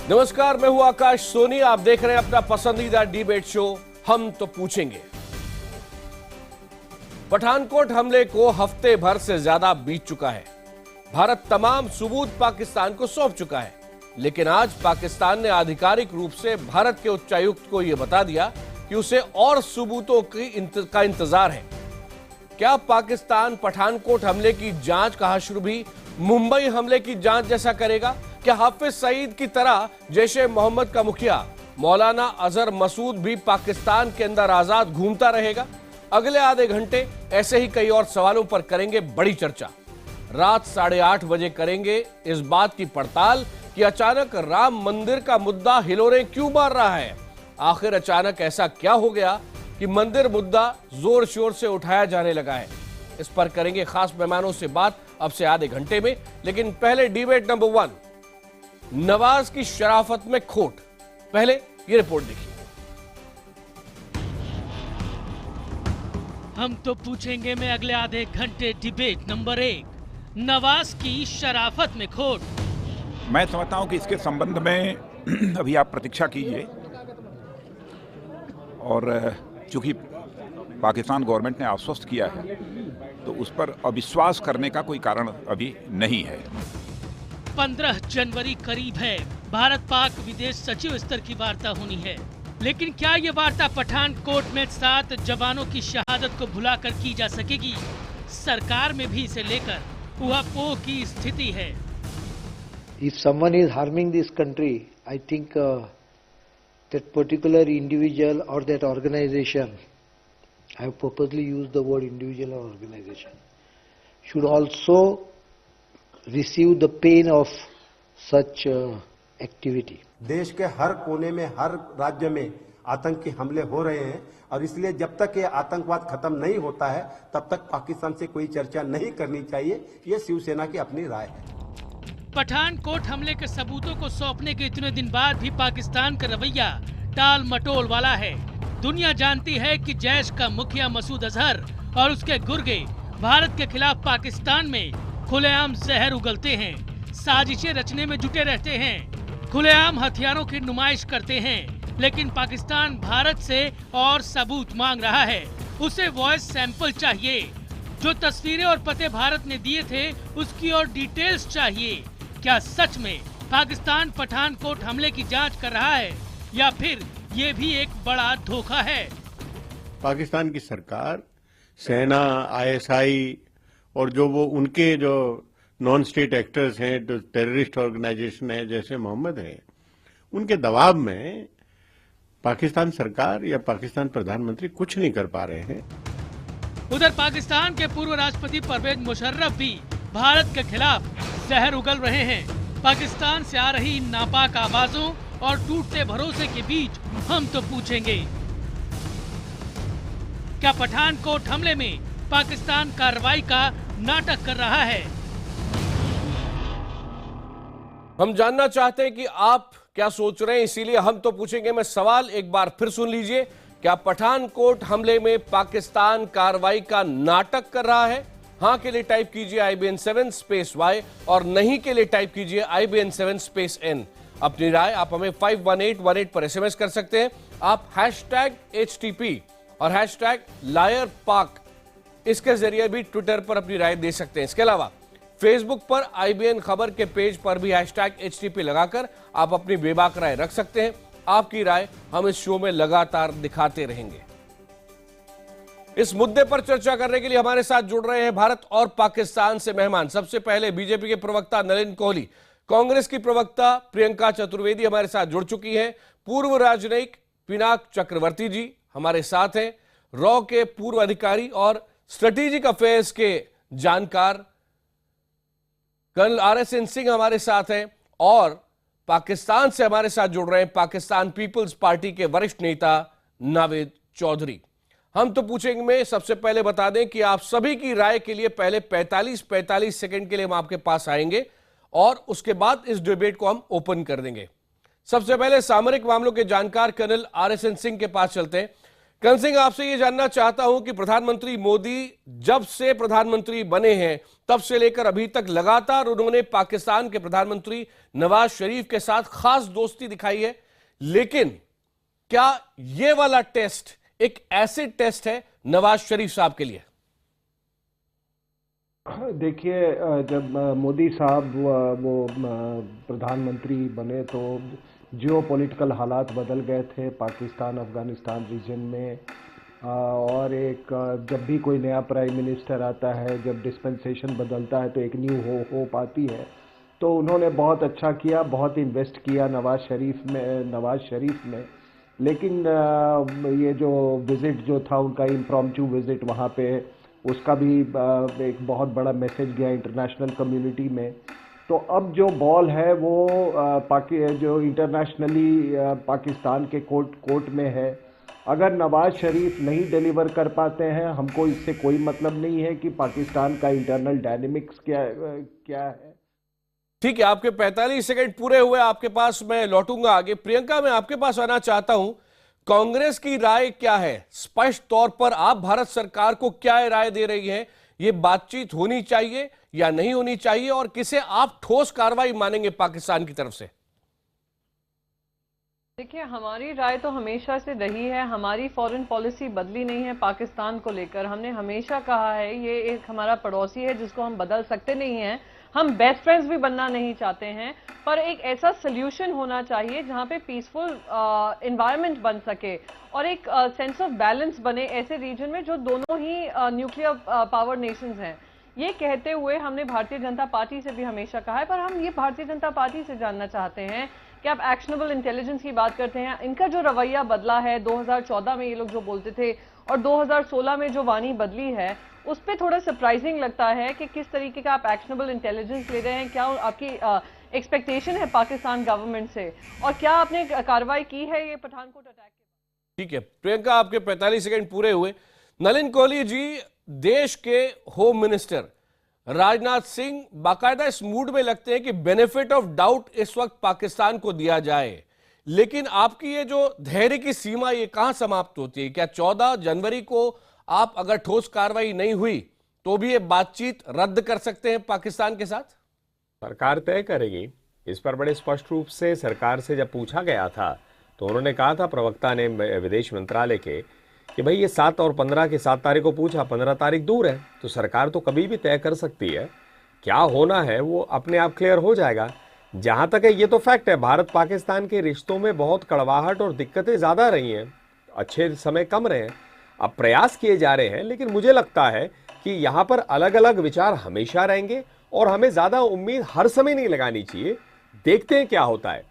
नमस्कार, मैं हूं आकाश सोनी। आप देख रहे हैं अपना पसंदीदा डिबेट शो हम तो पूछेंगे। पठानकोट हमले को हफ्ते भर से ज्यादा बीत चुका है। भारत तमाम सबूत पाकिस्तान को सौंप चुका है, लेकिन आज पाकिस्तान ने आधिकारिक रूप से भारत के उच्चायुक्त को यह बता दिया कि उसे और सबूतों का इंतजार है। क्या पाकिस्तान पठानकोट हमले की जांच का हश्र भी मुंबई हमले की जांच जैसा करेगा? क्या हाफिज सईद की तरह जैश ए मोहम्मद का मुखिया मौलाना अजहर मसूद भी पाकिस्तान के अंदर आजाद घूमता रहेगा? अगले आधे घंटे ऐसे ही कई और सवालों पर करेंगे बड़ी चर्चा। रात 8:30 बजे करेंगे इस बात की पड़ताल कि अचानक राम मंदिर का मुद्दा हिलोरें क्यों मार रहा है। आखिर अचानक ऐसा क्या हो गया कि मंदिर मुद्दा जोर शोर से उठाया जाने लगा है? इस पर करेंगे खास मेहमानों से बात अब से आधे घंटे में। लेकिन पहले डिबेट नंबर 1, नवाज की शराफत में खोट। पहले ये रिपोर्ट देखिए। हम तो पूछेंगे में अगले आधे घंटे डिबेट नंबर 1, नवाज की शराफत में खोट। मैं समझता हूं कि इसके संबंध में अभी आप प्रतीक्षा कीजिए, और चूंकि पाकिस्तान गवर्नमेंट ने आश्वस्त किया है तो उस पर अविश्वास करने का कोई कारण अभी नहीं है। 15 जनवरी करीब है। भारत पाक विदेश सचिव स्तर की वार्ता होनी है, लेकिन क्या ये वार्ता पठानकोट में 7 जवानों की शहादत को भुलाकर की जा सकेगी? सरकार में भी इसे लेकर उहापोह की स्थिति है। If someone is harming this country, I think that particular individual or that organization, I have purposely used the word individual or organization, should also receive the pain of such activity. देश के हर कोने में, हर राज्य में आतंकी हमले हो रहे हैं, और इसलिए जब तक ये आतंकवाद खत्म नहीं होता है तब तक पाकिस्तान से कोई चर्चा नहीं करनी चाहिए। ये शिवसेना की अपनी राय है। पठानकोट हमले के सबूतों को सौंपने के इतने दिन बाद भी पाकिस्तान का रवैया टाल मटोल वाला है। दुनिया जानती है कि जैश का मुखिया मसूद अजहर और उसके गुर्गे भारत के खिलाफ पाकिस्तान में खुलेआम जहर उगलते हैं, साजिशें रचने में जुटे रहते हैं, खुलेआम हथियारों की नुमाइश करते हैं। लेकिन पाकिस्तान भारत से और सबूत मांग रहा है। उसे वॉइस सैंपल चाहिए। जो तस्वीरें और पते भारत ने दिए थे उसकी और डिटेल्स चाहिए। क्या सच में पाकिस्तान पठानकोट हमले की जांच कर रहा है, या फिर ये भी एक बड़ा धोखा है? पाकिस्तान की सरकार, सेना, आईएसआई और जो वो उनके जो नॉन स्टेट एक्टर्स हैं, जो टेररिस्ट ऑर्गेनाइजेशन है जैसे मोहम्मद है, उनके दबाव में पाकिस्तान सरकार या पाकिस्तान प्रधानमंत्री कुछ नहीं कर पा रहे हैं। उधर पाकिस्तान के पूर्व राष्ट्रपति परवेज मुशर्रफ भी भारत के खिलाफ जहर उगल रहे हैं। पाकिस्तान से आ रही नापाक आवाजों और टूटते भरोसे के बीच हम तो पूछेंगे, क्या पठानकोट हमले में पाकिस्तान कार्रवाई का नाटक कर रहा है? हम जानना चाहते हैं कि आप क्या सोच रहे हैं, इसीलिए हम तो पूछेंगे में सवाल एक बार फिर सुन लीजिए। क्या पठानकोट हमले में पाकिस्तान कार्रवाई का नाटक कर रहा है? हां के लिए टाइप कीजिए IBN7 स्पेस Y और नहीं के लिए टाइप कीजिए IBN7 स्पेस N। अपनी राय आप हमें 51818 पर SMS कर सकते हैं। आप #HTP और #LiarPark इसके जरिए भी ट्विटर पर अपनी राय दे सकते हैं। इसके अलावा फेसबुक पर IBN खबर के पेज पर भी #HTP लगाकर आप अपनी बेबाक राय रख सकते हैं। आपकी राय हम इस शो में लगातार दिखाते रहेंगे। इस मुद्दे पर चर्चा करने के लिए हमारे साथ जुड़ रहे हैं भारत और पाकिस्तान से मेहमान। सबसे पहले बीजेपी के प्रवक्ता नलिन कोहली, कांग्रेस की प्रवक्ता प्रियंका चतुर्वेदी हमारे साथ जुड़ चुकी हैं, पूर्व राजनयिक पिनाक चक्रवर्ती जी हमारे साथ हैं, रॉ के पूर्व अधिकारी और स्ट्रेटेजिक अफेयर्स के जानकार कर्नल RSN सिंह हमारे साथ हैं, और पाकिस्तान से हमारे साथ जुड़ रहे हैं पाकिस्तान पीपल्स पार्टी के वरिष्ठ नेता नावेद चौधरी। हम तो पूछेंगे में सबसे पहले बता दें कि आप सभी की राय के लिए पहले 45 सेकंड के लिए हम आपके पास आएंगे और उसके बाद इस डिबेट को हम ओपन कर देंगे। सबसे पहले सामरिक मामलों के जानकार कर्नल RSN सिंह के पास चलते हैं। करण सिंह, आपसे ये जानना चाहता हूं कि प्रधानमंत्री मोदी जब से प्रधानमंत्री बने हैं तब से लेकर अभी तक लगातार उन्होंने पाकिस्तान के प्रधानमंत्री नवाज शरीफ के साथ खास दोस्ती दिखाई है, लेकिन क्या ये वाला टेस्ट एक एसिड टेस्ट है नवाज शरीफ साहब के लिए? देखिए, जब मोदी साहब वो प्रधानमंत्री बने तो जियो पॉलिटिकल हालात बदल गए थे पाकिस्तान अफगानिस्तान रीजन में, और एक जब भी कोई नया प्राइम मिनिस्टर आता है, जब डिस्पेंसेशन बदलता है तो एक न्यू होप आती है। तो उन्होंने बहुत अच्छा किया, बहुत इन्वेस्ट किया नवाज शरीफ में। लेकिन ये जो विज़िट जो था उनका इम्प्रॉम्प्टू विज़िट वहाँ पे, उसका भी एक बहुत बड़ा मैसेज गया इंटरनेशनल कम्युनिटी में। तो अब जो बॉल है वो जो इंटरनेशनली पाकिस्तान के कोर्ट में है। अगर नवाज शरीफ नहीं डिलीवर कर पाते हैं, हमको इससे कोई मतलब नहीं है कि पाकिस्तान का इंटरनल डायनेमिक्स क्या है। ठीक है, आपके 45 सेकंड पूरे हुए, आपके पास मैं लौटूंगा आगे। प्रियंका, मैं आपके पास आना चाहता हूं, कांग्रेस की राय क्या है? स्पष्ट तौर पर आप भारत सरकार को क्या राय दे रही हैं? ये बातचीत होनी चाहिए या नहीं होनी चाहिए, और किसे आप ठोस कार्रवाई मानेंगे पाकिस्तान की तरफ से? देखिए, हमारी राय तो हमेशा से रही है, हमारी फॉरेन पॉलिसी बदली नहीं है पाकिस्तान को लेकर। हमने हमेशा कहा है ये एक हमारा पड़ोसी है जिसको हम बदल सकते नहीं हैं। हम बेस्ट फ्रेंड्स भी बनना नहीं चाहते हैं, पर एक ऐसा सोल्यूशन होना चाहिए जहां पे पीसफुल एनवायरनमेंट बन सके और एक सेंस ऑफ बैलेंस बने ऐसे रीजन में जो दोनों ही न्यूक्लियर पावर नेशंस हैं। ये कहते हुए हमने भारतीय जनता पार्टी से भी हमेशा कहा है, पर हम ये भारतीय जनता पार्टी से जानना चाहते हैं कि आप एक्शनेबल इंटेलिजेंस की बात करते हैं, इनका जो रवैया बदला है 2014 में ये लोग जो बोलते थे और 2016 में जो वाणी बदली है, उस पर थोड़ा सरप्राइजिंग लगता है कि किस तरीके का आप एक्शनेबल इंटेलिजेंस ले रहे हैं। क्या आपकी एक्सपेक्टेशन है पाकिस्तान गवर्नमेंट से, और क्या आपने कार्रवाई की है ये पठानकोट अटैक के? ठीक है प्रियंका, आपके 45 सेकंड पूरे हुए। नलिन कोहली जी, देश के होम मिनिस्टर राजनाथ सिंह बाकायदा इस मूड में लगते हैं कि बेनिफिट ऑफ डाउट इस वक्त पाकिस्तान को दिया जाए, लेकिन आपकी ये जो धैर्य की सीमा ये कहां समाप्त होती है? क्या 14 जनवरी को आप अगर ठोस कार्रवाई नहीं हुई तो भी ये बातचीत रद्द कर सकते हैं पाकिस्तान के साथ? सरकार तय करेगी। इस पर बड़े स्पष्ट रूप से सरकार से जब पूछा गया था तो उन्होंने कहा था, प्रवक्ता ने विदेश मंत्रालय के, कि भाई ये 7 और 15 की 7 तारीख को पूछा, 15 तारीख दूर है, तो सरकार तो कभी भी तय कर सकती है। क्या होना है वो अपने आप क्लियर हो जाएगा। जहां तक है ये तो फैक्ट है, भारत पाकिस्तान के रिश्तों में बहुत कड़वाहट और दिक्कतें ज़्यादा रही हैं, अच्छे समय कम रहे हैं। अब प्रयास किए जा रहे हैं, लेकिन मुझे लगता है कि यहाँ पर अलग अलग विचार हमेशा रहेंगे और हमें ज़्यादा उम्मीद हर समय नहीं लगानी चाहिए। देखते हैं क्या होता है।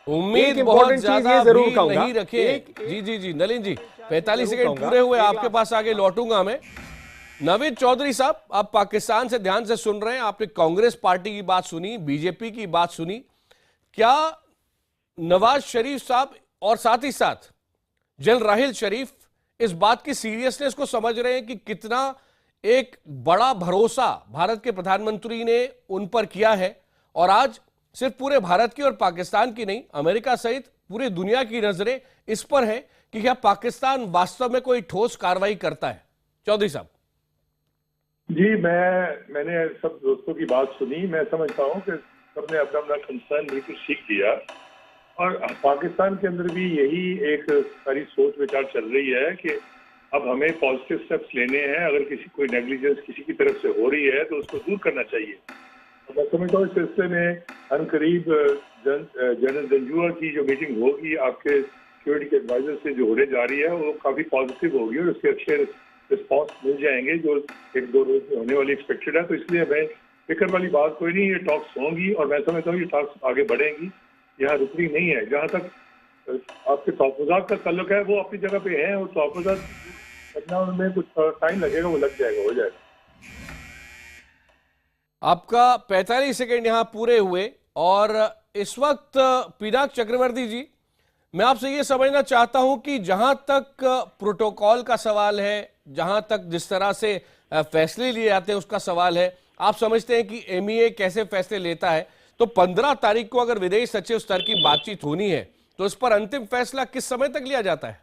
उम्मीद बहुत ज्यादा जरूर नहीं रखे। जी नलिन जी, 45 सेकंड पूरे हुए, आपके पास आगे लौटूंगा मैं। नवीद चौधरी साहब, आप पाकिस्तान से ध्यान से सुन रहे हैं, आपने कांग्रेस पार्टी की बात सुनी, बीजेपी की बात सुनी। क्या नवाज शरीफ साहब और साथ ही साथ जनरल राहिल शरीफ इस बात की सीरियसनेस को समझ रहे हैं कि कितना एक बड़ा भरोसा भारत के प्रधानमंत्री ने उन पर किया है, और आज सिर्फ पूरे भारत की और पाकिस्तान की नहीं, अमेरिका सहित पूरी दुनिया की नजरें इस पर है कि क्या पाकिस्तान वास्तव में कोई ठोस कार्रवाई करता है? चौधरी साहब जी, मैंने सब दोस्तों की बात सुनी। मैं समझता हूँ कि सबने अपना अपना कंसर्न बिल्कुल सीख दिया, और पाकिस्तान के अंदर भी यही एक सारी सोच विचार चल रही है कि अब हमें पॉजिटिव स्टेप्स लेने हैं। अगर कोई नेग्लिजेंस किसी की तरफ से हो रही है तो उसको दूर करना चाहिए। मैं समझता हूँ इस सिलसिले में अनकरीब जनरल जंजुआ की जो मीटिंग होगी आपके सिक्योरिटी के एडवाइजर से जो होने जा रही है, वो काफी पॉजिटिव होगी और उसके अच्छे रिस्पॉन्स मिल जाएंगे जो 1-2 रोज में होने वाली एक्सपेक्टेड है। तो इसलिए मैं फिक्र वाली बात कोई नहीं, ये टॉक्स होंगी और मैं समझता हूँ ये टॉक्स आगे बढ़ेंगी, यहाँ रुकनी नहीं है। जहाँ तक आपके तहफ़्फ़ुज़ात का ताल्लुक है, वो अपनी जगह पे हैं, और तहफ़्फ़ुज़ात करना उनमें कुछ टाइम लगेगा, वो लग जाएगा, हो जाएगा। आपका 45 सेकंड यहां पूरे हुए, और इस वक्त पिनाक चक्रवर्ती जी, मैं आपसे यह समझना चाहता हूं कि जहां तक प्रोटोकॉल का सवाल है, जहां तक जिस तरह से फैसले लिए जाते हैं उसका सवाल है, आप समझते हैं कि MEA कैसे फैसले लेता है? तो 15 तारीख को अगर विदेश सचिव स्तर की बातचीत होनी है तो इस पर अंतिम फैसला किस समय तक लिया जाता है?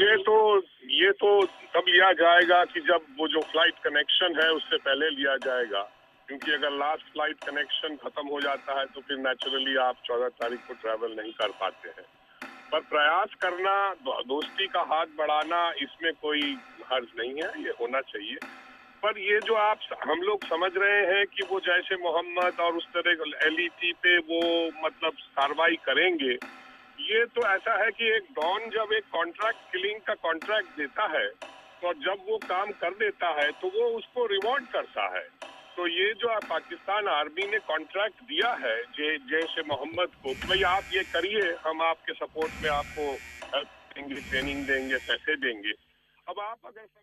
ये तो तब लिया जाएगा कि जब वो जो फ्लाइट कनेक्शन है उससे पहले लिया जाएगा, क्योंकि अगर लास्ट फ्लाइट कनेक्शन खत्म हो जाता है तो फिर नेचुरली आप 14 तारीख को ट्रैवल नहीं कर पाते हैं। पर प्रयास करना, दोस्ती का हाथ बढ़ाना, इसमें कोई हर्ज नहीं है, ये होना चाहिए। पर ये जो हम लोग समझ रहे हैं कि वो जैसे मोहम्मद और उस तरह LET पे वो मतलब कार्रवाई करेंगे, ये तो ऐसा है कि एक डॉन जब एक कॉन्ट्रैक्ट किलिंग का कॉन्ट्रैक्ट देता है तो जब वो काम कर देता है तो वो उसको रिवॉर्ड करता है। तो ये जो पाकिस्तान आर्मी ने कॉन्ट्रैक्ट दिया है जैश ए मोहम्मद को, भाई आप ये करिए, हम आपके सपोर्ट में आपको हेल्प देंगे, ट्रेनिंग देंगे, पैसे देंगे। अब आप अगर समझे,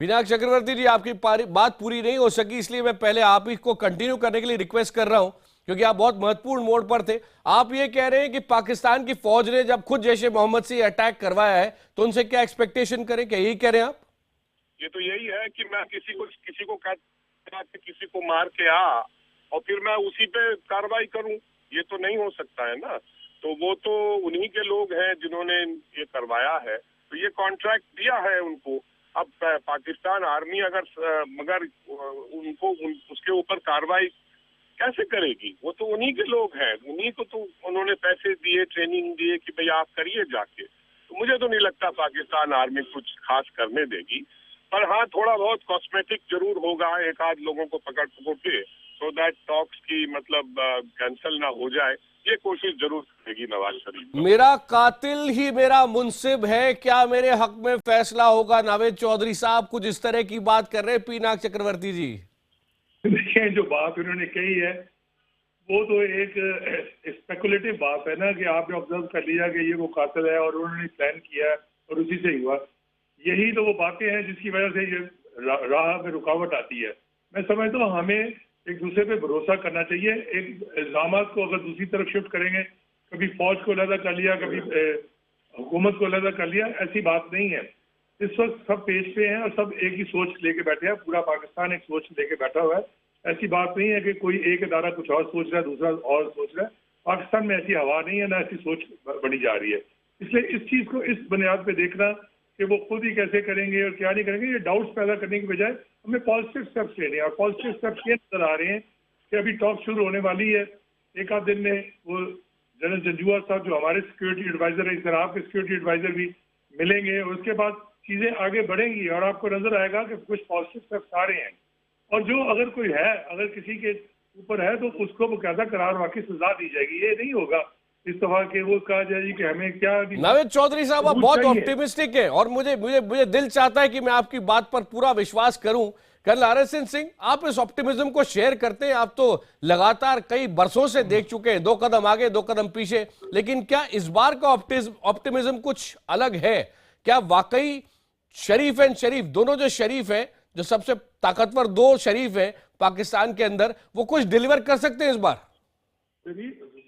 पिनाक चक्रवर्ती जी, आपकी बात पूरी नहीं हो सकी, इसलिए मैं पहले आप ही को कंटिन्यू करने के लिए रिक्वेस्ट कर रहा हूं, क्योंकि आप बहुत महत्वपूर्ण मोड़ पर थे। आप ये कह रहे हैं कि पाकिस्तान की फौज ने जब खुद जैश ए मोहम्मद से अटैक करवाया है तो उनसे क्या एक्सपेक्टेशन करें, क्या यही कह रहे हैं आप? ये तो यही है कि मैं किसी को मार के आ और फिर मैं उसी पे कार्रवाई करूं, ये तो नहीं हो सकता है ना। तो वो तो उन्हीं के लोग हैं जिन्होंने ये करवाया है, तो ये कॉन्ट्रैक्ट दिया है उनको। अब पाकिस्तान आर्मी मगर उसके ऊपर कार्रवाई कैसे करेगी? वो तो उन्हीं के लोग हैं, उन्हीं को तो उन्होंने पैसे दिए, ट्रेनिंग दिए कि भाई आप करिए जाके। तो मुझे तो नहीं लगता पाकिस्तान आर्मी कुछ खास करने देगी। पर हाँ, थोड़ा बहुत कॉस्मेटिक जरूर होगा, एक आध लोगों को पकड़ के, सो दैट टॉक्स की मतलब कैंसिल ना हो जाए, ये कोशिश जरूर करेगी नवाज शरीफ। मेरा कातिल ही मेरा मुंसिब है, क्या मेरे हक में फैसला होगा? नावेद चौधरी साहब कुछ इस तरह की बात कर रहे हैं पिनाक चक्रवर्ती जी। देखिए, जो बात उन्होंने कही है वो तो एक स्पेकुलेटिव बात है ना, कि आपने ऑब्जर्व कर लिया कि ये वो कातिल है और उन्होंने प्लान किया और उसी से हुआ। यही तो वो बातें हैं जिसकी वजह से ये राह में रुकावट आती है। मैं समझता हूँ हमें एक दूसरे पे भरोसा करना चाहिए। एक इल्जाम को अगर दूसरी तरफ शिफ्ट करेंगे, कभी फौज को अलग कर लिया, कभी हुकूमत को अलग कर लिया, ऐसी बात नहीं है। इस वक्त सब पेज पे हैं और सब एक ही सोच लेके बैठे हैं, पूरा पाकिस्तान एक सोच लेके बैठा हुआ है। ऐसी बात नहीं है कि कोई एक इदारा कुछ और सोच रहा है, दूसरा और सोच रहा है। पाकिस्तान में ऐसी हवा नहीं है, ना ऐसी सोच बनी जा रही है। इसलिए इस चीज को इस बुनियाद पे देखना कि वो खुद ही कैसे करेंगे और क्या नहीं करेंगे, ये डाउट्स पैदा करने की बजाय हमें पॉजिटिव स्टेप्स लेने हैं। और पॉजिटिव स्टेप्स ये नजर आ रहे हैं कि अभी टॉक शुरू होने वाली है। एक आध दिन में वो जनरल जंजुआ साहब जो हमारे सिक्योरिटी एडवाइजर है, इस तरह आपके सिक्योरिटी एडवाइजर भी मिलेंगे और उसके बाद चीजें आगे बढ़ेंगी और आपको नजर आएगा कि कुछ पॉजिटिव स्टेप्स आ रहे हैं। और जो अगर कोई है, अगर किसी के ऊपर है तो उसको मुकद्दमा करार वाकई सजा दी जाएगी। ये नहीं होगा इस दफा के वो कहा जाए कि हमें क्या। नावेद चौधरी साहब, आप बहुत ऑप्टिमिस्टिक है और मुझे दिल चाहता है कि मैं आपकी बात पर पूरा विश्वास करूं। कर्नल RSN सिंह, आप इस ऑप्टिमिज्म को शेयर करते हैं? आप तो लगातार कई बरसों से देख चुके हैं, 2 कदम आगे 2 कदम पीछे, लेकिन क्या इस बार का ऑप्टिमिज्म कुछ अलग है? क्या वाकई शरीफ एंड शरीफ, दोनों जो शरीफ है, जो सबसे ताकतवर 2 शरीफ है पाकिस्तान के अंदर, वो कुछ डिलीवर कर सकते हैं इस बार?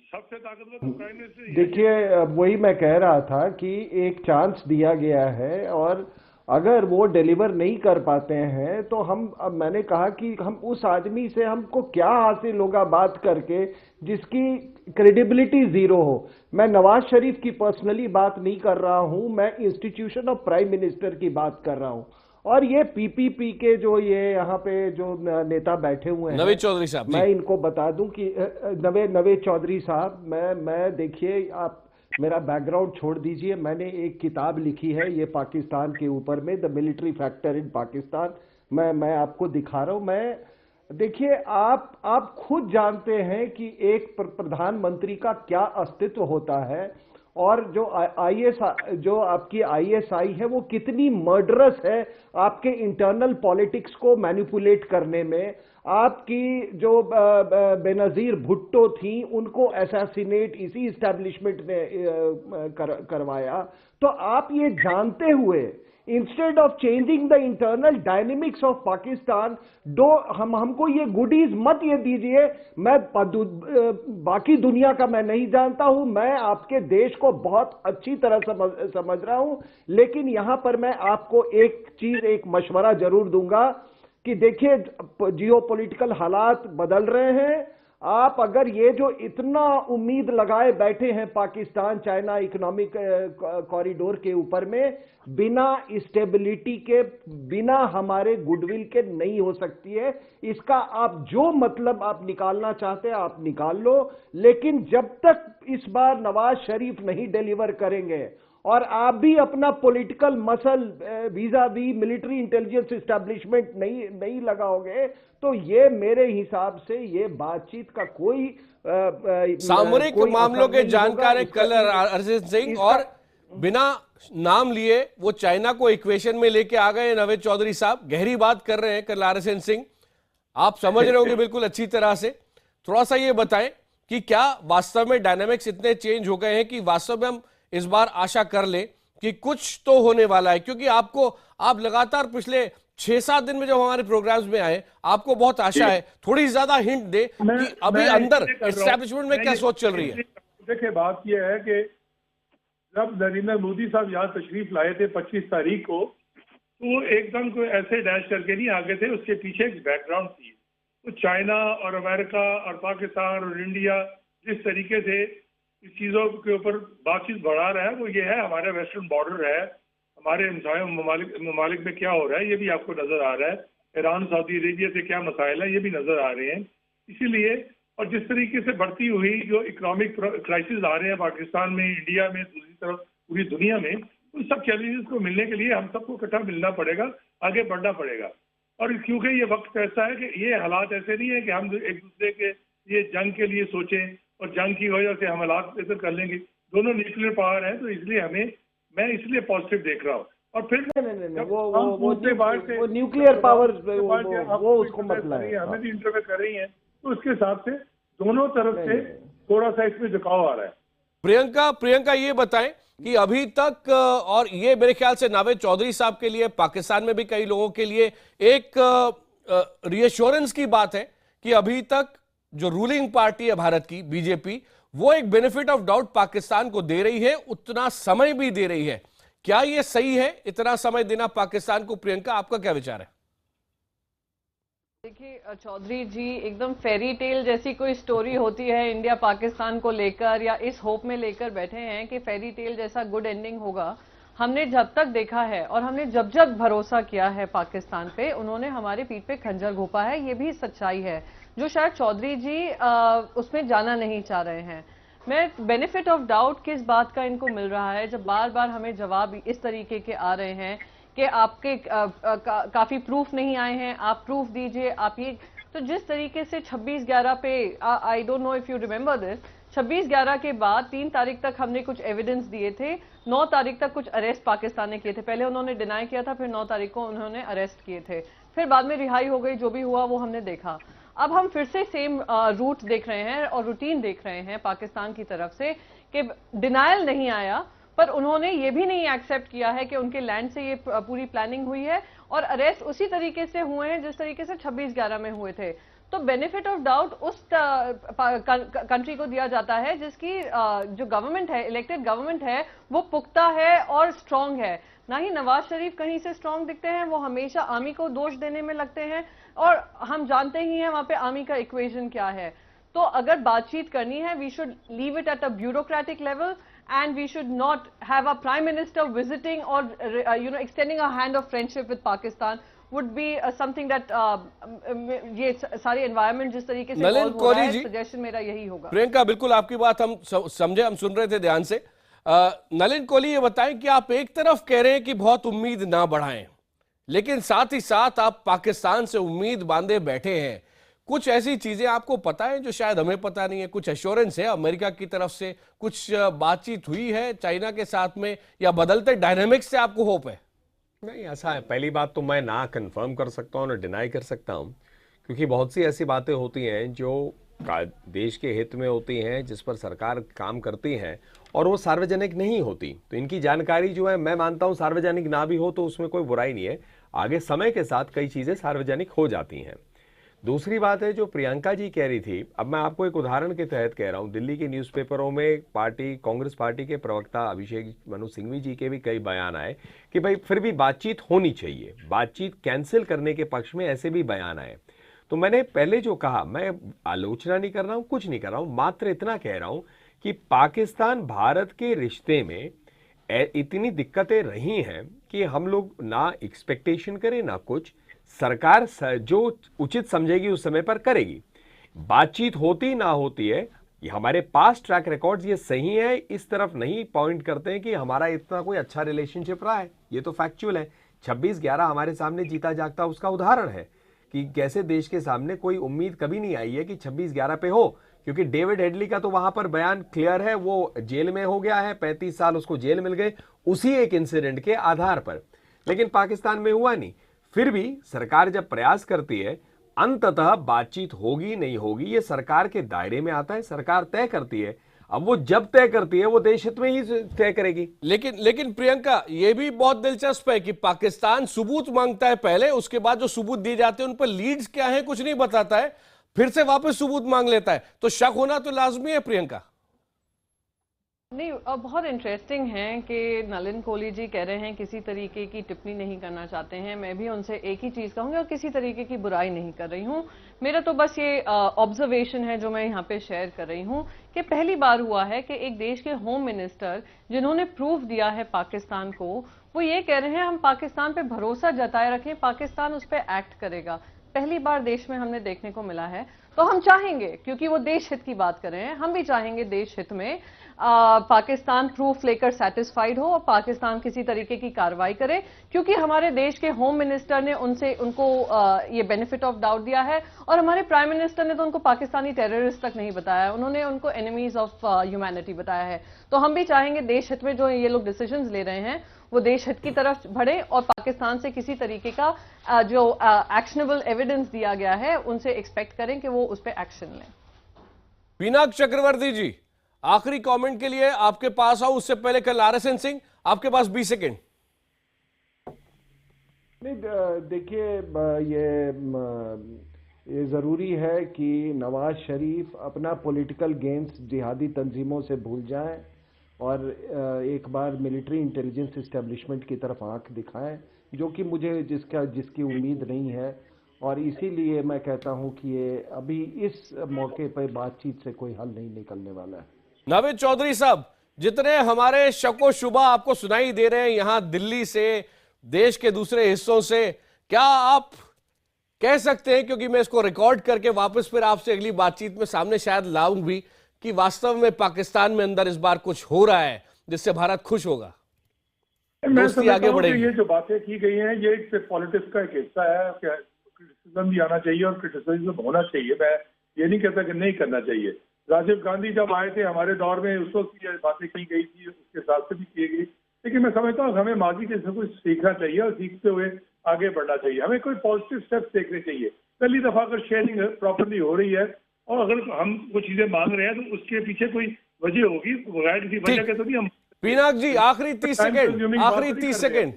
सबसे ताकतवर प्राइम मिनिस्टर। देखिए, वही मैं कह रहा था कि एक चांस दिया गया है और अगर वो डिलीवर नहीं कर पाते हैं तो अब मैंने कहा कि हम उस आदमी से हमको क्या हासिल होगा बात करके जिसकी क्रेडिबिलिटी जीरो हो। मैं नवाज शरीफ की पर्सनली बात नहीं कर रहा हूं, मैं इंस्टीट्यूशन ऑफ प्राइम मिनिस्टर की बात कर रहा हूं। और ये PPP के जो ये यहाँ पे जो नेता बैठे हुए हैं, नवेद चौधरी साहब, मैं इनको बता दूं कि नवेद चौधरी साहब, मैं देखिए, आप मेरा बैकग्राउंड छोड़ दीजिए, मैंने एक किताब लिखी है ये पाकिस्तान के ऊपर में, the military factor in Pakistan. मैं आपको दिखा रहा हूं। देखिए, आप खुद जानते हैं कि एक प्रधानमंत्री का क्या अस्तित्व होता है और जो आपकी ISI है वो कितनी मर्डरस है आपके इंटरनल पॉलिटिक्स को मैनिपुलेट करने में। आपकी जो बेनजीर भुट्टो थी, उनको असैसिनेट इसी इस्टेब्लिशमेंट ने करवाया। तो आप ये जानते हुए, instead of changing the internal dynamics of Pakistan, हमको ये गुडीज मत ये दीजिए। मैं बाकी दुनिया का मैं नहीं जानता हूं, मैं आपके देश को बहुत अच्छी तरह समझ रहा हूं, लेकिन यहां पर मैं आपको एक मशवरा जरूर दूंगा कि देखिए, जियोपॉलिटिकल हालात बदल रहे हैं। आप अगर ये जो इतना उम्मीद लगाए बैठे हैं पाकिस्तान चाइना इकोनॉमिक कॉरिडोर के ऊपर में, बिना स्टेबिलिटी के, बिना हमारे गुडविल के नहीं हो सकती है। इसका आप जो मतलब आप निकालना चाहते हैं आप निकाल लो, लेकिन जब तक इस बार नवाज शरीफ नहीं डिलीवर करेंगे और आप भी अपना political muscle vis a vis military intelligence establishment नहीं लगाओगे, तो ये मेरे हिसाब से ये बातचीत का कोई सामरिक मामलों के जानकार कर्नल अरिजीत सिंह, और बिना नाम लिए वो चाइना को इक्वेशन में लेके आ गए नवेद चौधरी साहब। गहरी बात कर रहे हैं कर्नल अरिजीत सिंह, आप समझ रहे होंगे बिल्कुल अच्छी तरह से। थोड़ा सा ये बताएं कि क्या वास्तव में डायनामिक्स इतने चेंज हो गए हैं कि वास्तव में हम इस बार आशा कर ले कि कुछ तो होने वाला है, क्योंकि आप लगातार पिछले 6-7 दिन में जब हमारे प्रोग्राम्स में आए आपको बहुत आशा है। थोड़ी ज्यादा हिंट दे कि अभी अंदर एस्टैब्लिशमेंट में क्या सोच चल रही है। देखिए, बात यह है कि जब नरेंद्र मोदी साहब यहाँ तशरीफ लाए थे 25 तारीख को, तो एकदम कोई ऐसे डैश करके नहीं आगे थे, उसके पीछे एक बैकग्राउंड थी। तो चाइना और अमेरिका और पाकिस्तान और इंडिया जिस तरीके से इस चीज़ों के ऊपर बातचीत बढ़ा रहा है, वो ये है हमारे वेस्टर्न बॉर्डर है, हमारे ममालिक में क्या हो रहा है ये भी आपको नजर आ रहा है। ईरान सऊदी अरेबिया से क्या मसाइल है ये भी नजर आ रहे हैं। इसीलिए, और जिस तरीके से बढ़ती हुई जो इकोनॉमिक क्राइसिस आ रहे हैं पाकिस्तान में, इंडिया में, दूसरी तरफ पूरी दुनिया में, उन सब चैलेंजेस को मिलने के लिए हम सबको इकट्ठा मिलना पड़ेगा, आगे बढ़ना पड़ेगा। और क्योंकि ये वक्त ऐसा है कि ये हालात ऐसे नहीं है कि हम एक दूसरे के ये जंग के लिए सोचें और जंग की वजह से हम हालात बेहतर कर लेंगे। दोनों न्यूक्लियर पावर है, तो इसलिए मैं इसलिए पॉजिटिव देख रहा हूँ। और फिर वो न्यूक्लियर पावर वो उसको मतलब है, हमें भी इंटरव्यू कर रही है, तो उसके हिसाब से दोनों तरफ से थोड़ा सा इसमें झुकाव आ रहा है। प्रियंका ये बताएं कि अभी तक, और ये मेरे ख्याल से नावेद चौधरी साहब के लिए, पाकिस्तान में भी कई लोगों के लिए एक रिएश्योरेंस की बात है कि अभी तक जो रूलिंग पार्टी है भारत की बीजेपी, वो एक बेनिफिट ऑफ डाउट पाकिस्तान को दे रही है, उतना समय भी दे रही है। क्या ये सही है इतना समय देना पाकिस्तान को? प्रियंका, आपका क्या विचार है? देखिए चौधरी जी, एकदम फेरी टेल जैसी कोई स्टोरी होती है इंडिया पाकिस्तान को लेकर, या इस होप में लेकर बैठे हैं कि फेरी टेल जैसा गुड एंडिंग होगा। हमने जब तक देखा है और हमने जब जब भरोसा किया है पाकिस्तान पे, उन्होंने हमारे पीठ पे खंजर घोंपा है। ये भी सच्चाई है जो शायद चौधरी जी उसमें जाना नहीं चाह रहे हैं। मैं बेनिफिट ऑफ डाउट किस बात का इनको मिल रहा है, जब बार बार हमें जवाब इस तरीके के आ रहे हैं कि आपके काफी प्रूफ नहीं आए हैं, आप प्रूफ दीजिए, आप ये। तो जिस तरीके से 26/11 पे, I don't know if you remember this, 26/11 के बाद 3 तारीख तक हमने कुछ एविडेंस दिए थे, 9 तारीख तक कुछ अरेस्ट पाकिस्तान ने किए थे। पहले उन्होंने डिनाई किया था, फिर 9 तारीख को उन्होंने अरेस्ट किए थे, फिर बाद में रिहाई हो गई। जो भी हुआ वो हमने देखा। अब हम फिर से सेम रूट देख रहे हैं और रूटीन देख रहे हैं पाकिस्तान की तरफ से कि डिनायल नहीं आया, पर उन्होंने ये भी नहीं एक्सेप्ट किया है कि उनके लैंड से ये पूरी प्लानिंग हुई है, और अरेस्ट उसी तरीके से हुए हैं जिस तरीके से 26/11 में हुए थे। तो बेनिफिट ऑफ डाउट उस कंट्री को दिया जाता है जिसकी जो गवर्नमेंट है, इलेक्टेड गवर्नमेंट है, वो पुख्ता है और स्ट्रांग है। ना ही नवाज शरीफ कहीं से स्ट्रांग दिखते हैं, वो हमेशा आर्मी को दोष देने में लगते हैं, और हम जानते ही हैं वहां पे आर्मी का इक्वेशन क्या है। तो अगर बातचीत करनी है, we should leave it at a bureaucratic level, and we should not have a prime minister visiting or extending a hand of friendship with Pakistan would be something that ये सारे environment जिस तरीके से नलिन कोहली जी, सजेशन मेरा यही होगा। प्रियंका, बिल्कुल आपकी बात हम समझे, हम सुन रहे थे ध्यान से। नलिन कोहली, ये बताएं कि आप एक तरफ कह रहे हैं कि बहुत उम्मीद ना बढ़ाएं, लेकिन साथ ही साथ आप पाकिस्तान से उम्मीद बांधे बैठे हैं। कुछ ऐसी चीजें आपको पता है जो शायद हमें पता नहीं है? कुछ एश्योरेंस है अमेरिका की तरफ से? कुछ बातचीत हुई है चाइना के साथ में, या बदलते डायनामिक्स से आपको होप है? नहीं, ऐसा है। पहली बात तो मैं ना कंफर्म कर सकता हूँ ना डिनाई कर सकता हूँ, क्योंकि बहुत सी ऐसी बातें होती हैं जो देश के हित में होती हैं, जिस पर सरकार काम करती है, और वो सार्वजनिक नहीं होती। तो इनकी जानकारी जो है, मैं मानता हूँ सार्वजनिक ना भी हो तो उसमें कोई बुराई नहीं है। आगे समय के साथ कई चीज़ें सार्वजनिक हो जाती हैं। दूसरी बात है जो प्रियंका जी कह रही थी, अब मैं आपको एक उदाहरण के तहत कह रहा हूं। दिल्ली के न्यूज़पेपरों में कांग्रेस पार्टी के प्रवक्ता अभिषेक मनु सिंघवी जी के भी कई बयान आए कि भाई फिर भी बातचीत होनी चाहिए, बातचीत कैंसिल करने के पक्ष में ऐसे भी बयान आए। तो मैंने पहले जो कहा, मैं आलोचना नहीं कर रहा हूं, कुछ नहीं कर रहा हूं, मात्र इतना कह रहा हूं कि पाकिस्तान भारत के रिश्ते में इतनी दिक्कतें रही हैं कि हम लोग ना एक्सपेक्टेशन करें ना कुछ। सरकार जो उचित समझेगी उस समय पर करेगी। बातचीत होती ना होती है, ये हमारे पास ट्रैक रिकॉर्ड्स ये सही है, इस तरफ नहीं पॉइंट करते हैं कि हमारा इतना कोई अच्छा रिलेशनशिप रहा है। ये तो फैक्चुअल है। 26/11 हमारे सामने जीता जागता उसका उदाहरण है कि कैसे देश के सामने कोई उम्मीद कभी नहीं आई है कि 26/11 पे हो, क्योंकि डेविड हेडली का तो वहां पर बयान क्लियर है, वो जेल में हो गया है, 35 साल उसको जेल मिल गए उसी एक इंसिडेंट के आधार पर। लेकिन पाकिस्तान में हुआ नहीं। फिर भी सरकार जब प्रयास करती है, अंततः बातचीत होगी नहीं होगी ये सरकार के दायरे में आता है, सरकार तय करती है। अब वो जब तय करती है वो देश हित में ही तय करेगी। लेकिन प्रियंका, ये भी बहुत दिलचस्प है कि पाकिस्तान सबूत मांगता है पहले, उसके बाद जो सबूत दिए जाते हैं उन पर लीड्स क्या है कुछ नहीं बताता है, फिर से वापस सबूत मांग लेता है। तो शक होना तो लाजमी है प्रियंका। नहीं, बहुत इंटरेस्टिंग है कि नलिन कोहली जी कह रहे हैं किसी तरीके की टिप्पणी नहीं करना चाहते हैं। मैं भी उनसे एक ही चीज कहूंगी और किसी तरीके की बुराई नहीं कर रही हूं। मेरा तो बस ये ऑब्जर्वेशन है जो मैं यहाँ पे शेयर कर रही हूं कि पहली बार हुआ है कि एक देश के होम मिनिस्टर जिन्होंने प्रूफ दिया है पाकिस्तान को, वो ये कह रहे हैं हम पाकिस्तान पे भरोसा जताए रखें, पाकिस्तान उस पर एक्ट करेगा। पहली बार देश में हमने देखने को मिला है। तो हम चाहेंगे, क्योंकि वो देश हित की बात कर रहे हैं, हम भी चाहेंगे देश हित में पाकिस्तान प्रूफ लेकर सेटिस्फाइड हो और पाकिस्तान किसी तरीके की कार्रवाई करे, क्योंकि हमारे देश के होम मिनिस्टर ने उनको ये बेनिफिट ऑफ डाउट दिया है और हमारे प्राइम मिनिस्टर ने तो उनको पाकिस्तानी टेररिस्ट तक नहीं बताया, उन्होंने उनको एनिमीज ऑफ ह्यूमैनिटी बताया है। तो हम भी चाहेंगे देश हित में जो ये लोग डिसीजंस ले रहे हैं वो देश हित की तरफ बढ़े और पाकिस्तान से किसी तरीके का जो एक्शनेबल एविडेंस दिया गया है उनसे एक्सपेक्ट करें कि वो उस पर एक्शन लें। पिनाक चक्रवर्ती जी, आखिरी कमेंट के लिए आपके पास आओ, उससे पहले कल RSN सिंह, आपके पास 20 सेकेंड। नहीं, देखिए, ये ज़रूरी है कि नवाज शरीफ अपना पॉलिटिकल गेम्स जिहादी तंजीमों से भूल जाएं और एक बार मिलिट्री इंटेलिजेंस इस्टेब्लिशमेंट की तरफ आंख दिखाएं, जो कि मुझे जिसकी उम्मीद नहीं है। और इसीलिए मैं कहता हूं कि ये अभी इस मौके पर बातचीत से कोई हल नहीं निकलने वाला है। नावेद चौधरी साहब, जितने हमारे शको शुबा आपको सुनाई दे रहे हैं यहां दिल्ली से, देश के दूसरे हिस्सों से, क्या आप कह सकते हैं, क्योंकि मैं इसको रिकॉर्ड करके वापस फिर आपसे अगली बातचीत में सामने शायद लाऊं भी, कि वास्तव में पाकिस्तान में अंदर इस बार कुछ हो रहा है जिससे भारत खुश होगा, दोस्ती आगे बढ़ेगी? ये जो बातें की गई हैं ये एक पॉलिटिक्स का एक हिस्सा है। क्रिटिसिज्म भी आना चाहिए और क्रिटिसिज्म होना चाहिए। मैं ये नहीं कहता कि नहीं करना चाहिए। राजीव गांधी जब आए थे हमारे दौर में, उस वक्त ये बातें की गई थी, उसके हिसाब से भी की गई। लेकिन मैं समझता हूँ हमें माजी के से कुछ सीखना चाहिए और सीखते हुए आगे बढ़ना चाहिए। हमें कोई पॉजिटिव स्टेप्स देखने चाहिए। पहली दफा अगर शेयरिंग प्रॉपरली हो रही है और अगर हम कुछ चीजें मांग रहे हैं तो उसके पीछे कोई वजह होगी, बगैर किसी वजह के तो नहीं हम। पिनाक जी, आखिरी 30 सेकेंड, आखिरी 30 सेकेंड,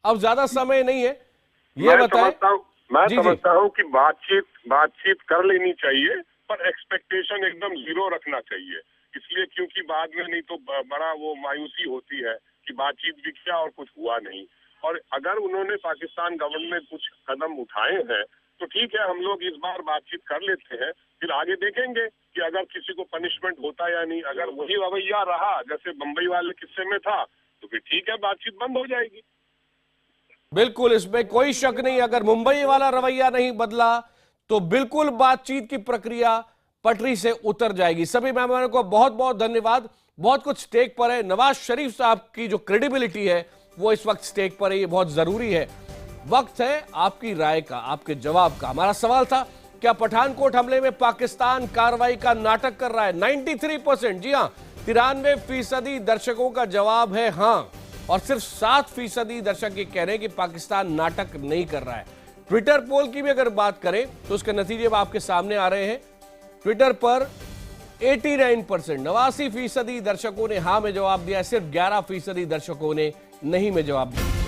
अब ज्यादा समय नहीं है, ये बताएं। मैं समझता हूँ कि बातचीत कर लेनी चाहिए, पर एक्सपेक्टेशन एकदम 0 रखना चाहिए। इसलिए क्योंकि बाद में नहीं तो बड़ा वो मायूसी होती है कि बातचीत भी किया और कुछ हुआ नहीं। और अगर उन्होंने पाकिस्तान गवर्नमेंट कुछ कदम उठाए हैं तो ठीक है, हम लोग इस बार बातचीत कर लेते हैं, फिर आगे देखेंगे कि अगर किसी को पनिशमेंट होता या नहीं। अगर वही रवैया रहा जैसे बंबई वाले किस्से में था तो फिर ठीक है, बातचीत बंद हो जाएगी। बिल्कुल, इसमें कोई शक नहीं। अगर मुंबई वाला रवैया नहीं बदला तो बिल्कुल बातचीत की प्रक्रिया पटरी से उतर जाएगी। सभी मेहमानों को बहुत बहुत धन्यवाद। बहुत कुछ स्टेक पर है। नवाज शरीफ साहब की जो क्रेडिबिलिटी है वो इस वक्त स्टेक पर है, ये बहुत जरूरी है। वक्त है आपकी राय का, आपके जवाब का। हमारा सवाल था, क्या पठानकोट हमले में पाकिस्तान कार्रवाई का नाटक कर रहा है? 93%, जी हां, 93% दर्शकों का जवाब है हां, और सिर्फ 7% दर्शक ये कह रहे हैं कि पाकिस्तान नाटक नहीं कर रहा है। ट्विटर पोल की भी अगर बात करें तो उसके नतीजे अब आपके सामने आ रहे हैं। ट्विटर पर 89%, 89% दर्शकों ने हां में जवाब दिया, सिर्फ 11% दर्शकों ने नहीं में जवाब दिया।